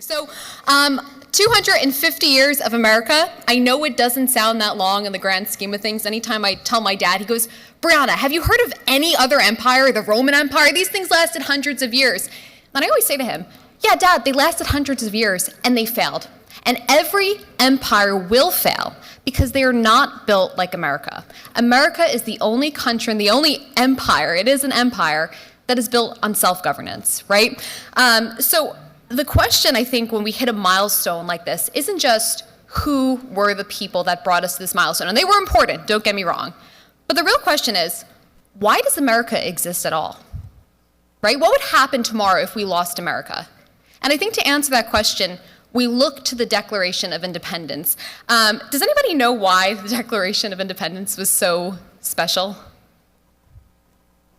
So, 250 years of America. I know it doesn't sound that long in the grand scheme of things. Anytime I tell my dad, he goes, Brianna, have you heard of any other empire, the Roman Empire? These things lasted hundreds of years. And I always say to him, yeah, Dad, they lasted hundreds of years and they failed. And every empire will fail because they are not built like America. America is the only country and the only empire, it is an empire, that is built on self-governance, right? So the question, I think, when we hit a milestone like this isn't just who were the people that brought us to this milestone. And they were important, don't get me wrong. But the real question is, why does America exist at all? Right? What would happen tomorrow if we lost America? And I think to answer that question, we look to the Declaration of Independence. Does anybody know why the Declaration of Independence was so special?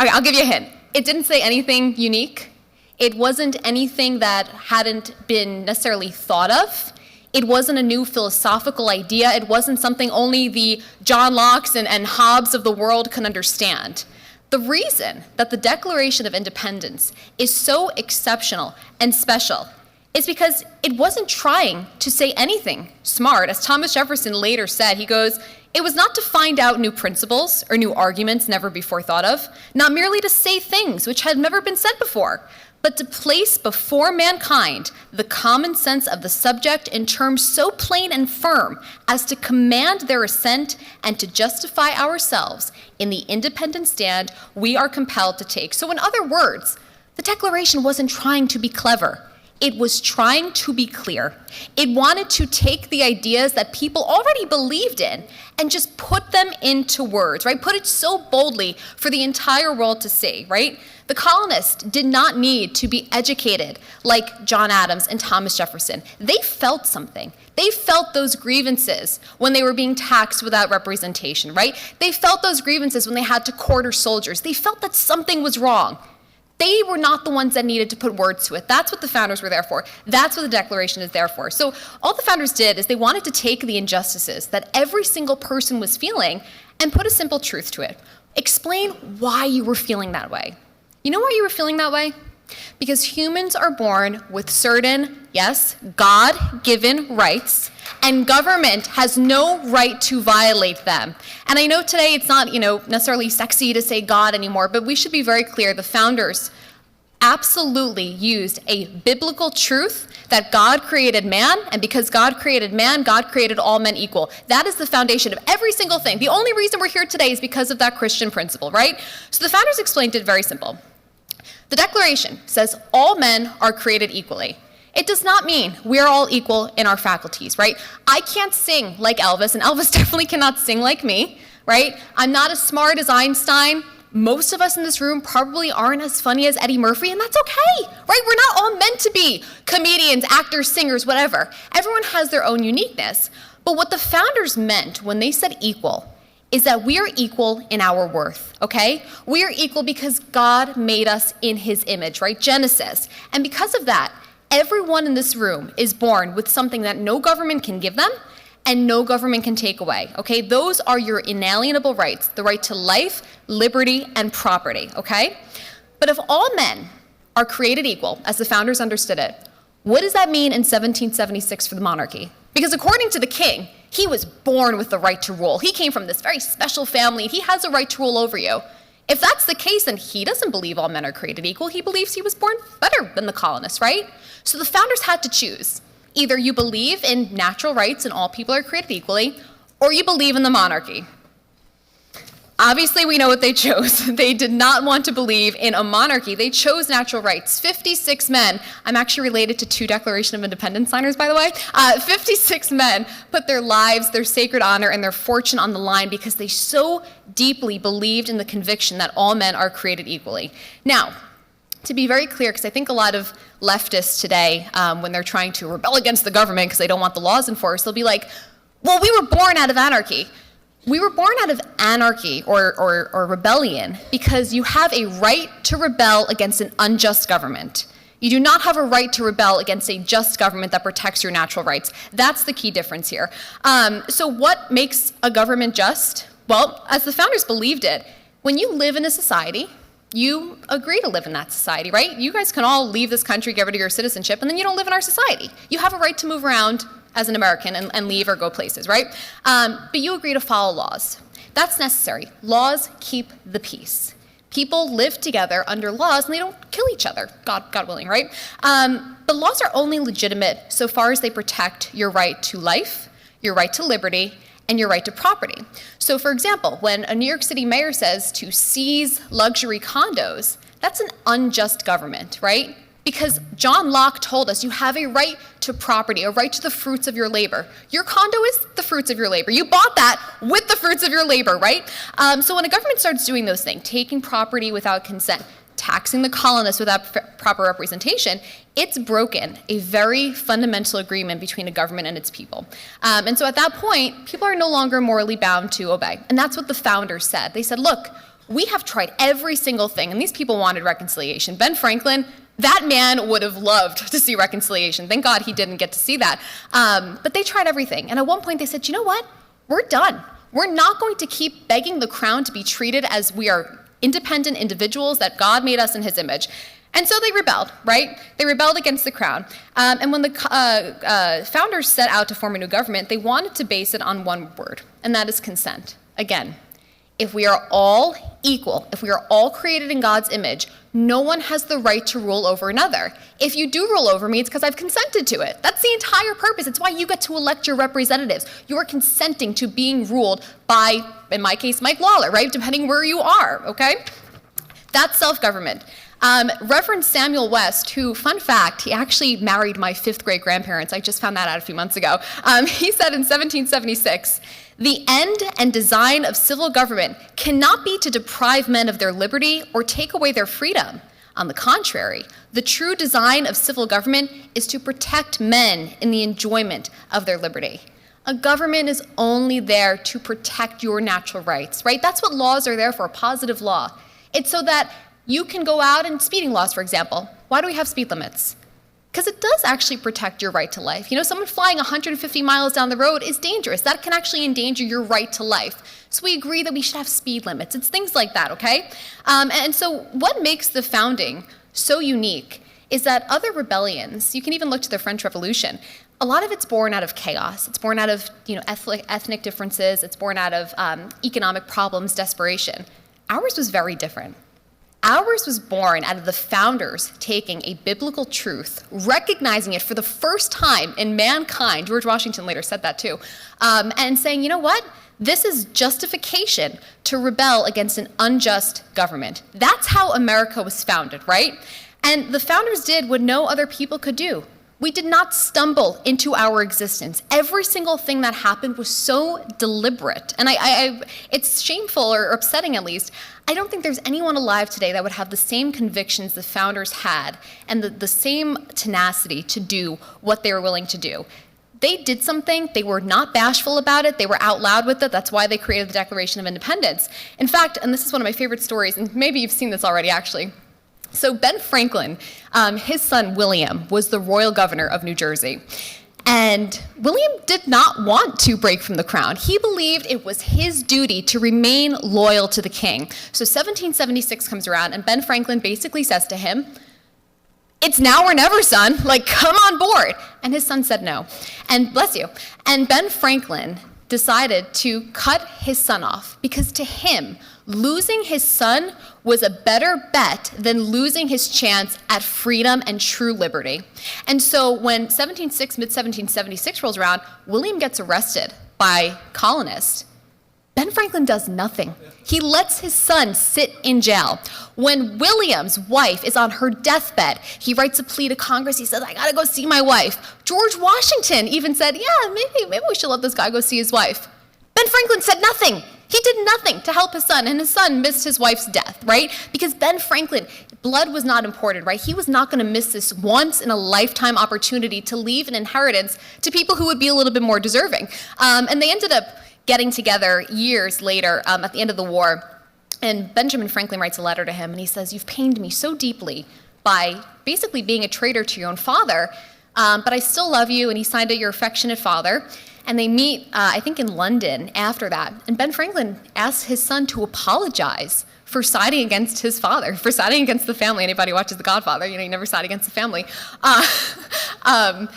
Okay, I'll give you a hint. It didn't say anything unique. It wasn't anything that hadn't been necessarily thought of. It wasn't a new philosophical idea. It wasn't something only the John Locke's and Hobbes of the world can understand. The reason that the Declaration of Independence is so exceptional and special is because it wasn't trying to say anything smart. As Thomas Jefferson later said, he goes, it was not to find out new principles or new arguments never before thought of, not merely to say things which had never been said before, but to place before mankind the common sense of the subject in terms so plain and firm as to command their assent and to justify ourselves in the independent stand we are compelled to take. So in other words, the Declaration wasn't trying to be clever. It was trying to be clear. It wanted to take the ideas that people already believed in and just put them into words, right? Put it so boldly for the entire world to see, right? The colonists did not need to be educated like John Adams and Thomas Jefferson. They felt something. They felt those grievances when they were being taxed without representation, right? They felt those grievances when they had to quarter soldiers. They felt that something was wrong. They were not the ones that needed to put words to it. That's what the founders were there for. That's what the Declaration is there for. So all the founders did is they wanted to take the injustices that every single person was feeling and put a simple truth to it. Explain why you were feeling that way. You know why you were feeling that way? Because humans are born with certain, yes, God-given rights, and government has no right to violate them. And I know today it's not, necessarily sexy to say God anymore, but we should be very clear. The founders absolutely used a biblical truth that God created man, and because God created man, God created all men equal. That is the foundation of every single thing. The only reason we're here today is because of that Christian principle, right? So the founders explained it very simple. The Declaration says all men are created equally. It does not mean we're all equal in our faculties, right? I can't sing like Elvis, and Elvis definitely cannot sing like me, right? I'm not as smart as Einstein. Most of us in this room probably aren't as funny as Eddie Murphy, and that's okay, right? We're not all meant to be comedians, actors, singers, whatever. Everyone has their own uniqueness. But what the founders meant when they said equal is that we are equal in our worth, okay? We are equal because God made us in his image, right? Genesis. And because of that, everyone in this room is born with something that no government can give them and no government can take away, okay? Those are your inalienable rights, the right to life, liberty, and property, okay? But if all men are created equal, as the founders understood it, what does that mean in 1776 for the monarchy? Because according to the king, he was born with the right to rule. He came from this very special family. He has a right to rule over you. If that's the case, then he doesn't believe all men are created equal. He believes he was born better than the colonists, right? So the founders had to choose. Either you believe in natural rights and all people are created equally, or you believe in the monarchy. Obviously, we know what they chose. They did not want to believe in a monarchy. They chose natural rights. 56 men, I'm actually related to 2 Declaration of Independence signers, by the way. 56 men put their lives, their sacred honor, and their fortune on the line because they so deeply believed in the conviction that all men are created equally. Now, to be very clear, because I think a lot of leftists today, when they're trying to rebel against the government because they don't want the laws enforced, they'll be like, well, we were born out of anarchy. We were born out of anarchy or rebellion because you have a right to rebel against an unjust government. You do not have a right to rebel against a just government that protects your natural rights. That's the key difference here. So what makes a government just? Well, as the founders believed it, when you live in a society, you agree to live in that society, right? You guys can all leave this country, get rid of your citizenship, and then you don't live in our society. You have a right to move around as an American and leave or go places, right? But you agree to follow laws. That's necessary. Laws keep the peace. People live together under laws and they don't kill each other, God willing, right? But laws are only legitimate so far as they protect your right to life, your right to liberty, and your right to property. So for example, when a New York City mayor says to seize luxury condos, that's an unjust government, right? Because John Locke told us you have a right to property, a right to the fruits of your labor. Your condo is the fruits of your labor. You bought that with the fruits of your labor, right? So when a government starts doing those things, taking property without consent, taxing the colonists without proper representation, it's broken a very fundamental agreement between a government and its people. And so at that point, people are no longer morally bound to obey. And that's what the founders said. They said, look, we have tried every single thing, and these people wanted reconciliation. Ben Franklin, that man would have loved to see reconciliation. Thank God he didn't get to see that. But they tried everything. And at one point they said, you know what? We're done. We're not going to keep begging the crown to be treated as we are independent individuals, that God made us in his image. And so they rebelled, right? They rebelled against the crown. And when the founders set out to form a new government, they wanted to base it on one word, and that is consent. Again, if we are all equal, if we are all created in God's image, no one has the right to rule over another. If you do rule over me, it's because I've consented to it. That's the entire purpose. It's why you get to elect your representatives. You are consenting to being ruled by, in my case, Mike Lawler, right? Depending where you are, okay? That's self-government. Reverend Samuel West, who, fun fact, he actually married my 5th grade grandparents. I just found that out a few months ago. He said in 1776, the end and design of civil government cannot be to deprive men of their liberty or take away their freedom. On the contrary, the true design of civil government is to protect men in the enjoyment of their liberty. A government is only there to protect your natural rights, right? That's what laws are there for, a positive law. It's so that you can go out and speeding laws, for example. Why do we have speed limits? Because it does actually protect your right to life. You know, someone flying 150 miles down the road is dangerous. That can actually endanger your right to life. So we agree that we should have speed limits. It's things like that, okay? And so what makes the founding so unique is that other rebellions, you can even look to the French Revolution, a lot of it's born out of chaos. It's born out of, ethnic differences. It's born out of economic problems, desperation. Ours was very different. Ours was born out of the founders taking a biblical truth, recognizing it for the first time in mankind. George Washington later said that too, and saying, you know what? This is justification to rebel against an unjust government. That's how America was founded, right? And the founders did what no other people could do. We did not stumble into our existence. Every single thing that happened was so deliberate. And it's shameful or upsetting at least. I don't think there's anyone alive today that would have the same convictions the founders had and the same tenacity to do what they were willing to do. They did something, they were not bashful about it, they were out loud with it, that's why they created the Declaration of Independence. In fact, and this is one of my favorite stories, and maybe you've seen this already actually, so Ben Franklin, his son William, was the royal governor of New Jersey. And William did not want to break from the crown. He believed it was his duty to remain loyal to the king. So 1776 comes around, and Ben Franklin basically says to him, it's now or never, son. Like, come on board. And his son said no. And bless you. And Ben Franklin decided to cut his son off because to him, losing his son was a better bet than losing his chance at freedom and true liberty. And so when mid-1776 rolls around, William gets arrested by colonists. Ben Franklin does nothing. He lets his son sit in jail. When William's wife is on her deathbed, he writes a plea to Congress. He says, I gotta go see my wife. George Washington even said, yeah, maybe we should let this guy go see his wife. Ben Franklin said nothing. He did nothing to help his son, and his son missed his wife's death, right? Because Ben Franklin, blood was not important, right? He was not going to miss this once-in-a-lifetime opportunity to leave an inheritance to people who would be a little bit more deserving. And they ended up getting together years later at the end of the war, and Benjamin Franklin writes a letter to him, and he says, you've pained me so deeply by basically being a traitor to your own father, but I still love you, and he signed it, your affectionate father. And they meet, I think, in London after that. And Ben Franklin asks his son to apologize for siding against his father, for siding against the family. Anybody who watches The Godfather, you never side against the family. And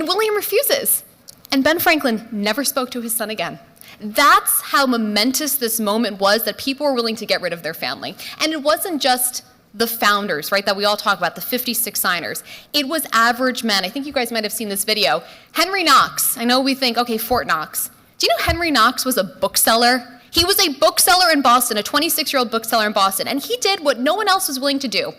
William refuses. And Ben Franklin never spoke to his son again. That's how momentous this moment was, that people were willing to get rid of their family. And it wasn't just the founders, right, that we all talk about, the 56 signers. It was average men. I think you guys might have seen this video. Henry Knox. I know we think, okay, Fort Knox. Do you know Henry Knox was a bookseller? He was a bookseller in Boston, a 26-year-old bookseller in Boston, and he did what no one else was willing to do.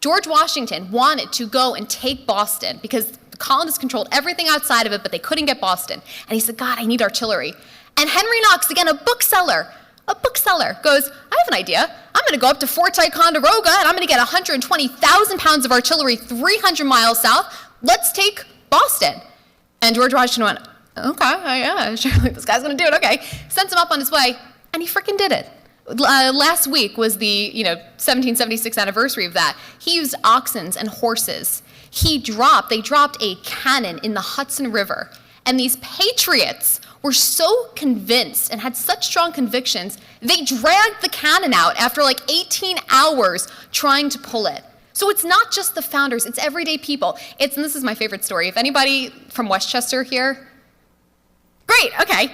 George Washington wanted to go and take Boston because the colonists controlled everything outside of it, but they couldn't get Boston. And he said, God, I need artillery. And Henry Knox, again, a bookseller, goes, I have an idea. I'm going to go up to Fort Ticonderoga, and I'm going to get 120,000 pounds of artillery 300 miles south. Let's take Boston. And George Washington went, okay, yeah, surely this guy's going to do it, okay. Sends him up on his way, and he freaking did it. Last week was the 1776 anniversary of that. He used oxen and horses. They dropped a cannon in the Hudson River, and these patriots were so convinced and had such strong convictions, they dragged the cannon out after like 18 hours trying to pull it. So it's not just the founders, it's everyday people. And this is my favorite story. If anybody from Westchester here? Great, okay.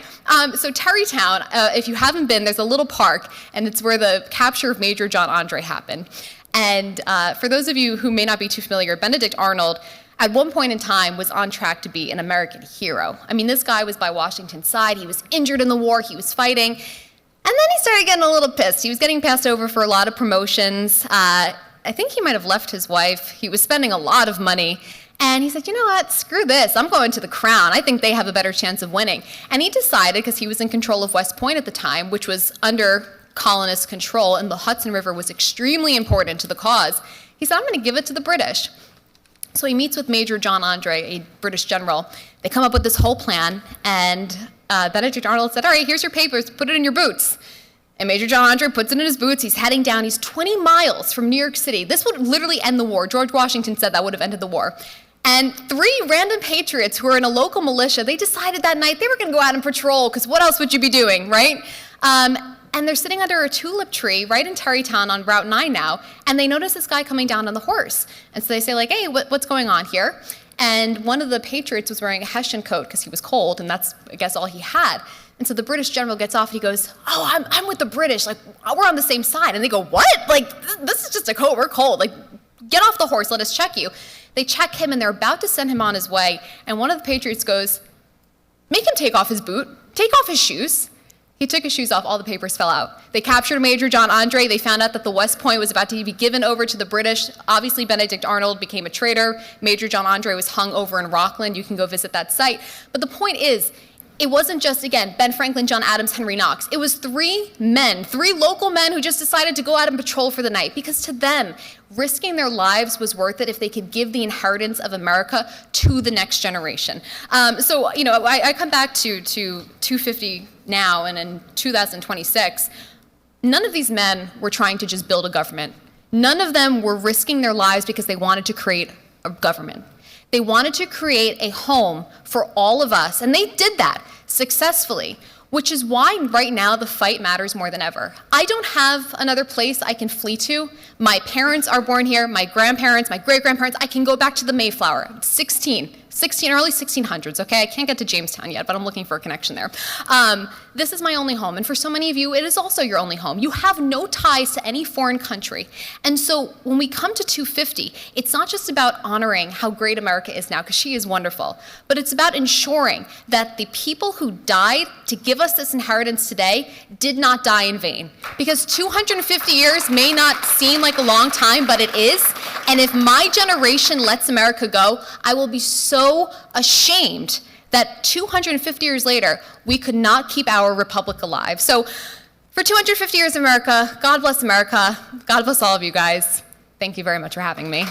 So Terrytown, if you haven't been, there's a little park, and it's where the capture of Major John Andre happened. And for those of you who may not be too familiar, Benedict Arnold, at one point in time, was on track to be an American hero. I mean, this guy was by Washington's side. He was injured in the war. He was fighting. And then he started getting a little pissed. He was getting passed over for a lot of promotions. I think he might have left his wife. He was spending a lot of money. And he said, you know what, screw this. I'm going to the Crown. I think they have a better chance of winning. And he decided, because he was in control of West Point at the time, which was under colonist control, and the Hudson River was extremely important to the cause, he said, I'm going to give it to the British. So he meets with Major John Andre, a British general. They come up with this whole plan, and Benedict Arnold said, all right, here's your papers, put it in your boots. And Major John Andre puts it in his boots. He's heading down. He's 20 miles from New York City. This would literally end the war. George Washington said that would have ended the war. And 3 random patriots who were in a local militia, they decided that night they were going to go out and patrol, because what else would you be doing, right? And they're sitting under a tulip tree right in Terrytown on Route 9 now, and they notice this guy coming down on the horse. And so they say, like, hey, what's going on here? And one of the patriots was wearing a Hessian coat because he was cold, and that's, I guess, all he had. And so the British general gets off, and he goes, oh, I'm with the British. Like, we're on the same side. And they go, what? Like, this is just a coat. We're cold. Like, get off the horse. Let us check you. They check him, and they're about to send him on his way. And one of the patriots goes, make him take off his boot. Take off his shoes. He took his shoes off, all the papers fell out. They captured Major John Andre. They found out that the West Point was about to be given over to the British. Obviously, Benedict Arnold became a traitor. Major John Andre was hung over in Rockland. You can go visit that site. But the point is, it wasn't just, again, Ben Franklin, John Adams, Henry Knox. It was 3 men, 3 local men who just decided to go out and patrol for the night, because to them, risking their lives was worth it if they could give the inheritance of America to the next generation. So, I come back to 250 now, and in 2026, none of these men were trying to just build a government. None of them were risking their lives because they wanted to create a government. They wanted to create a home for all of us, and they did that successfully, which is why right now the fight matters more than ever. I don't have another place I can flee to. My parents are born here, my grandparents, my great-grandparents. I can go back to the Mayflower. I'm 16, early 1600s, okay? I can't get to Jamestown yet, but I'm looking for a connection there. This is my only home, and for so many of you, it is also your only home. You have no ties to any foreign country. And so when we come to 250, it's not just about honoring how great America is now, because she is wonderful, but it's about ensuring that the people who died to give us this inheritance today did not die in vain. Because 250 years may not seem like a long time, but it is. And if my generation lets America go, I will be so ashamed that 250 years later, we could not keep our republic alive. So for 250 years of America, God bless America. God bless all of you guys. Thank you very much for having me.